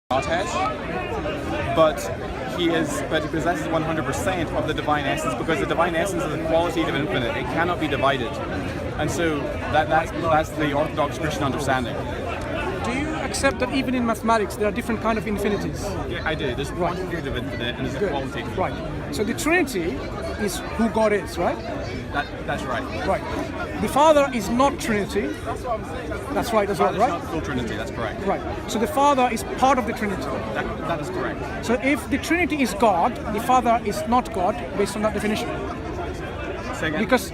Godhead, but he possesses 100% of the divine essence, because the divine essence is a qualitative infinite. It cannot be divided, and so that's the Orthodox Christian understanding. Do you accept that even in mathematics there are different kind of infinities? Yeah, I do. There's quantitative infinite and there's a qualitative. Right. So the Trinity is who God is, right? That's right. Right. The Father is not Trinity. That's right as well, right? Not full Trinity. That's correct. Right. So the Father is part of the Trinity. That is correct. So if the Trinity is God, the Father is not God, based on that definition. Say again? Because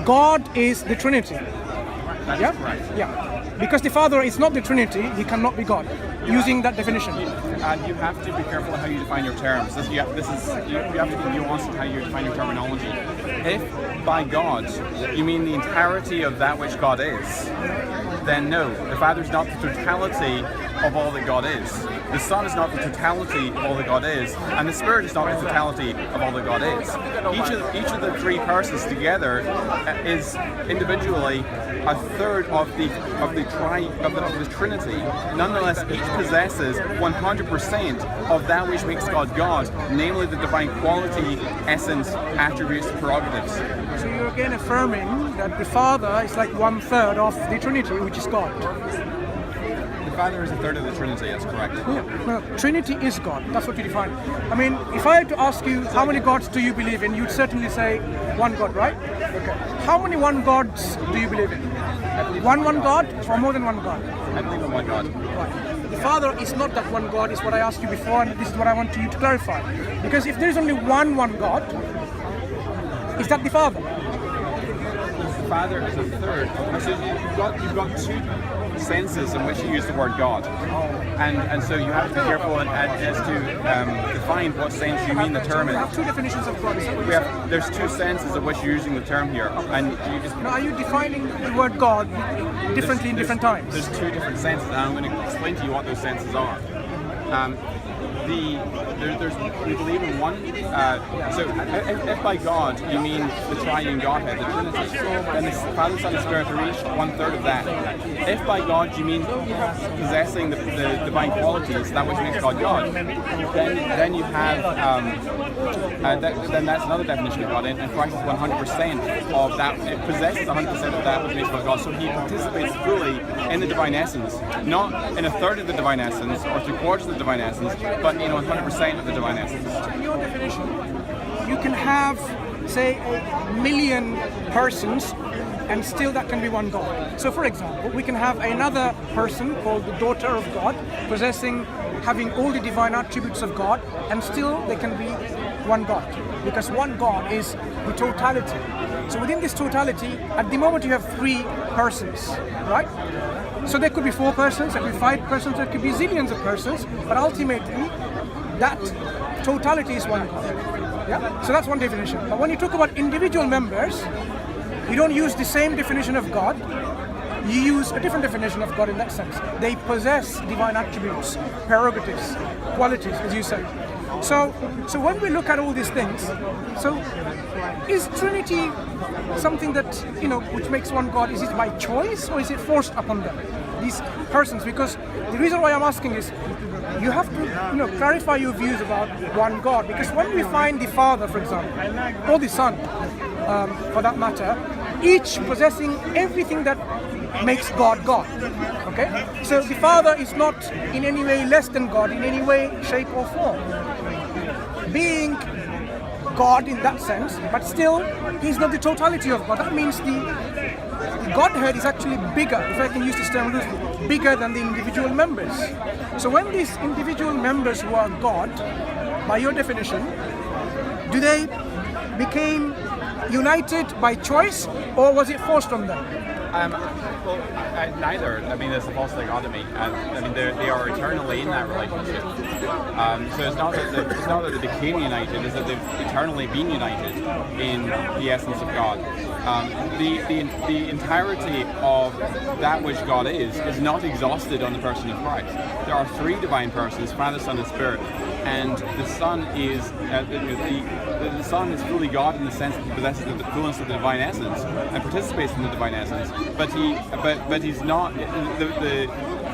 God is the Trinity. That is correct. Yeah. Because the Father is not the Trinity, he cannot be God, using that definition. You have to be careful how you define your terms. You have to be nuanced in how you define your terminology. If by God you mean the entirety of that which God is, then no, the Father is not the totality of all that God is. The Son is not the totality of all that God is, and the Spirit is not the totality of all that God is. Each of the three persons together is individually a third of the Trinity. Nonetheless, each possesses 100% of that which makes God God, namely the divine quality, essence, attributes, prerogatives. So you're again affirming that the Father is like 1/3 of the Trinity, which is God. The Father is a third of the Trinity, that's correct. Yeah. Well, Trinity is God, that's what you define. I mean, if I had to ask you how many gods do you believe in, you'd certainly say one God, right? Okay. How many one gods do you believe in? One God or more than one God? I believe in one God. Right. The Father is not that one God, is what I asked you before, and this is what I want you to clarify. Because if there is only one God, is that the Father? The Father is a third. So you've got two senses in which you use the word God, and so you have to be careful as to define what sense you mean the term in. We have two definitions of God. There's two senses of which you're using the term here, and you just. Now, are you defining the word God differently in different times? There's two different senses, and I'm going to explain to you what those senses are. We believe in one. So if by God you mean the triune Godhead, the Trinity, then the Father, Son, and Spirit are each 1/3 of that. If by God you mean possessing the divine qualities, that which makes God God, then you have then that's another definition of God, and Christ is 100% of that. It possesses 100% of that which makes God God. So he participates fully in the divine essence, not in a third of the divine essence or 3/4 of the divine essence, but 100% of the divine essence. In your definition, you can have, say, 1 million persons, and still that can be one God. So, for example, we can have another person called the daughter of God, having all the divine attributes of God, and still they can be one God, because one God is the totality. So within this totality, at the moment you have 3 persons, right? So there could be 4 persons, there could be 5 persons, there could be zillions of persons, but ultimately that totality is one God. Yeah? So that's one definition. But when you talk about individual members, you don't use the same definition of God, you use a different definition of God in that sense. They possess divine attributes, prerogatives, qualities, as you said. So when we look at all these things, so is Trinity something that, which makes one God? Is it by choice or is it forced upon them, these persons? Because the reason why I'm asking is, you have to, clarify your views about one God. Because when we find the Father, for example, or the Son, for that matter, each possessing everything that makes God God. Okay? So the Father is not in any way less than God, in any way, shape or form. Being God in that sense, but still he's not the totality of God. That means the Godhead is actually bigger, if I can use this term loosely, bigger than the individual members. So when these individual members who are God, by your definition, do they became united by choice, or was it forced on them? Neither. I mean, there's a false dichotomy. I mean, they are eternally in that relationship. So it's not that they became united; it's that they've eternally been united in the essence of God. The entirety of that which God is not exhausted on the person of Christ. There are 3 divine persons: Father, Son, and Spirit. And the Son is the Son is fully God in the sense that he possesses the fullness of the divine essence and participates in the divine essence. But he's not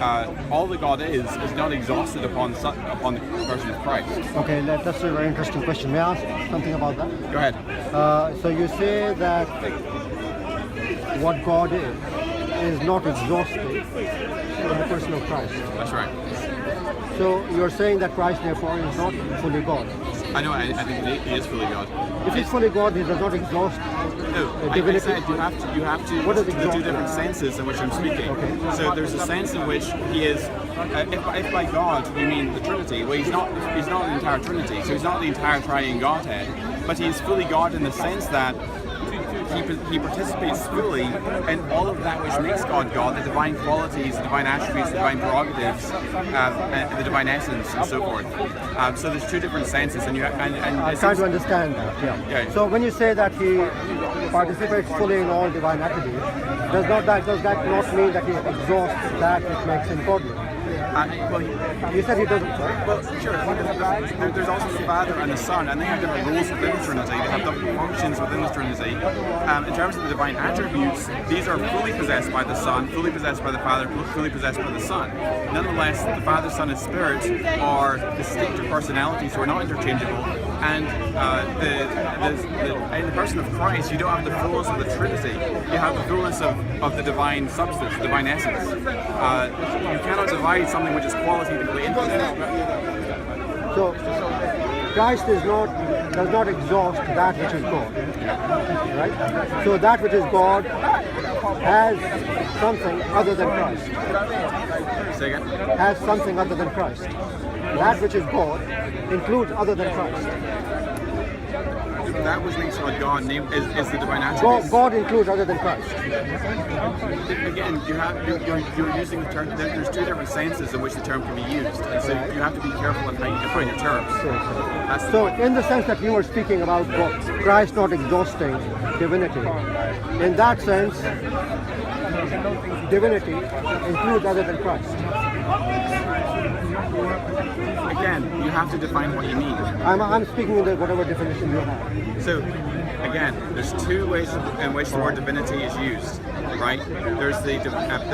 all that God is not exhausted upon the person of Christ. Okay, that's a very interesting question. May I ask something about that? Go ahead. So you say that what God is not exhausted in the person of Christ. That's right. So you're saying that Christ therefore is not fully God. I know. I think he is fully God. If he's fully God, he does not exhaust. No, I said you have to. What is the exhaust? two different senses in which I'm speaking. Okay. So there's a sense in which he is. If by God you mean the Trinity, well, he's not the entire Trinity. So he's not the entire triune Godhead, but he's fully God in the sense that he participates fully in all of that which makes God God, the divine qualities, the divine attributes, the divine prerogatives, and the divine essence, and so forth. So there's two different senses, and I'm trying to understand that. Yeah. So when you say that he participates fully in all divine attributes, does that not mean that he exhausts that which makes him godly? Well, You said he doesn't, right? well, sure. There's also the Father and the Son, and they have different roles within the Trinity. They have different functions within the Trinity. In terms of the divine attributes, these are fully possessed by the Son, fully possessed by the Father, fully possessed by the Son. Nonetheless, the Father, Son, and Spirit are distinctive personalities who are not interchangeable. And in the person of Christ, you don't have the fullness of the Trinity. You have the fullness of the divine substance, the divine essence. You cannot divide something which is qualitatively infinite. So Christ does not exhaust that which is God, right? So that which is God has something other than Christ. Say again? Has something other than Christ. That which is God includes other than Christ. That which makes God is the divine attributes. God includes other than Christ. Again, you're using the term. There's two different senses in which the term can be used, and so you have to be careful in how you define your terms. So in the sense that you were speaking about Christ not exhausting divinity, in that sense, divinity includes other than Christ. Again, you have to define what you mean. I'm speaking in whatever definition you have. So, again, there's two ways in which the word divinity is used, right? There's the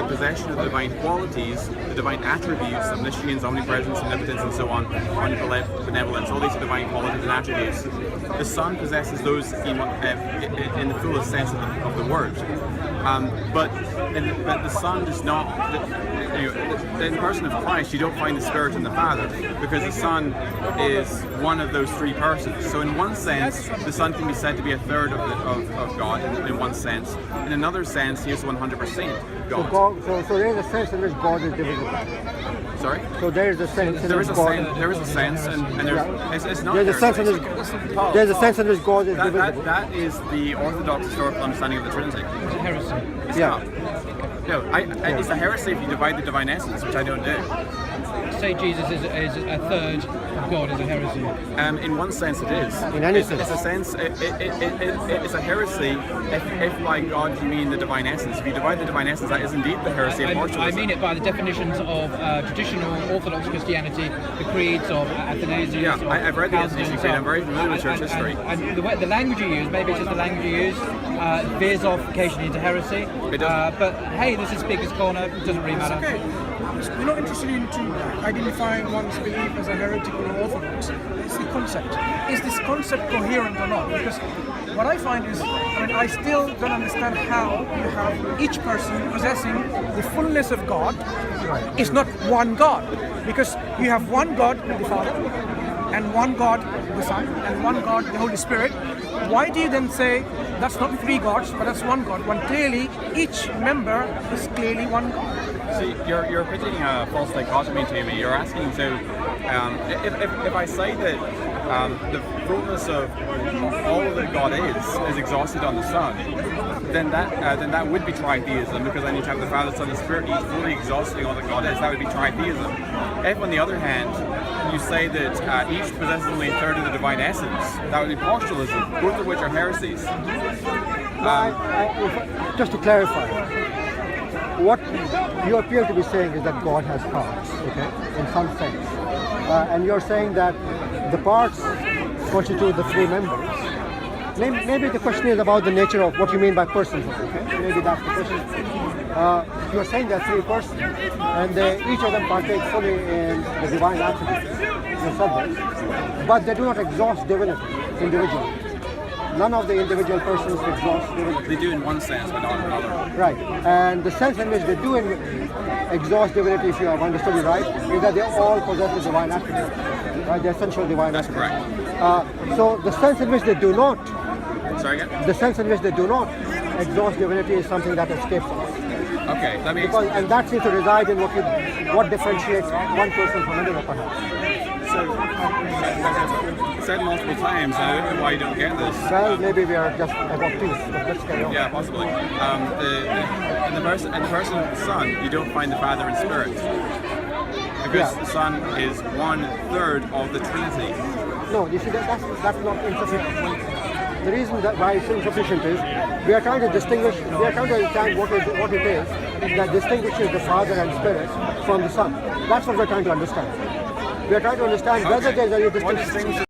possession of the divine qualities, the divine attributes, omniscience, omnipresence, omnipotence, and so on, benevolence, all these are divine qualities and attributes. The Son possesses those in the fullest sense of the word. But the Son does not. In the person of Christ, you don't find the Spirit in the Father, because the Son is one of those three persons. So in one sense, the Son can be said to be a third of God, in one sense. In another sense, he is 100% God. So there is a sense in which God is divisible. Sorry? So there is a sense in which God... There is a sense, and it's not... There's a sense in which God is divisible. That is the orthodox historical understanding of the Trinity. It's a heresy. It's not. No, it's a heresy if you divide the divine essence, which I don't do. Say Jesus is a third of God is a heresy. In one sense, it is. In any sense. It's a sense. It's a heresy if, like God, you mean the divine essence. If you divide the divine essence, that is indeed the heresy of partialism. I mean it by the definitions of traditional Orthodox Christianity, the creeds of Athanasius. Yeah, I've read the Athanasian Creed. I'm very familiar with church history. And the language you use, maybe it's just the language you use, veers off occasionally into heresy. It does. But hey, this is Speaker's Corner. It doesn't really matter. Okay. We're not interested in identifying one's belief as a heretical or orthodox. It's the concept. Is this concept coherent or not? Because what I find is, I still don't understand how you have each person possessing the fullness of God. It's not one God. Because you have one God, the Father, and one God, the Son, and one God, the Holy Spirit. Why do you then say that's not three gods, but that's one God, when clearly each member is clearly one God? See, you're pitching a false dichotomy to me. You're asking, so if I say that the fullness of all that God is exhausted on the Son, then that would be tritheism, because I need to have the Father, Son, and Spirit each fully exhausting all that God is. That would be tritheism. If, on the other hand, you say that each possesses only a third of the divine essence, that would be partialism, both of which are heresies. Just to clarify, what you appear to be saying is that God has parts, okay, in some sense. And you're saying that the parts constitute the three members. Maybe the question is about the nature of what you mean by personhood, okay? Maybe that's the question. you're saying they're three persons, and each of them partake fully in the divine attributes, the subjects, but they do not exhaust divinity individually. None of the individual persons exhaust divinity. They do in one sense, but not in another. Right, and the sense in which they do exhaust divinity, if you have understood it right, is that they all possess the divine attributes, right? The essential divine That's attributes. correct. So the sense in which they do not, Sorry again? the sense in which they do not exhaust divinity is something that escapes us. Okay, let me Because, and that seems to reside in what differentiates one person from another, perhaps. said multiple times, and I don't know why you don't get this. Well, maybe we are just about peace, but let's carry on. Yeah, possibly. In the person of the Son, you don't find the Father in spirit, because the Son is 1/3 of the Trinity. No, you see, that's not insufficient. The reason that why it's insufficient is we are trying to distinguish, we are trying to understand what it is that distinguishes the Father and Spirit from the Son. That's what we're trying to understand. We are trying to understand whether there's any What distinction.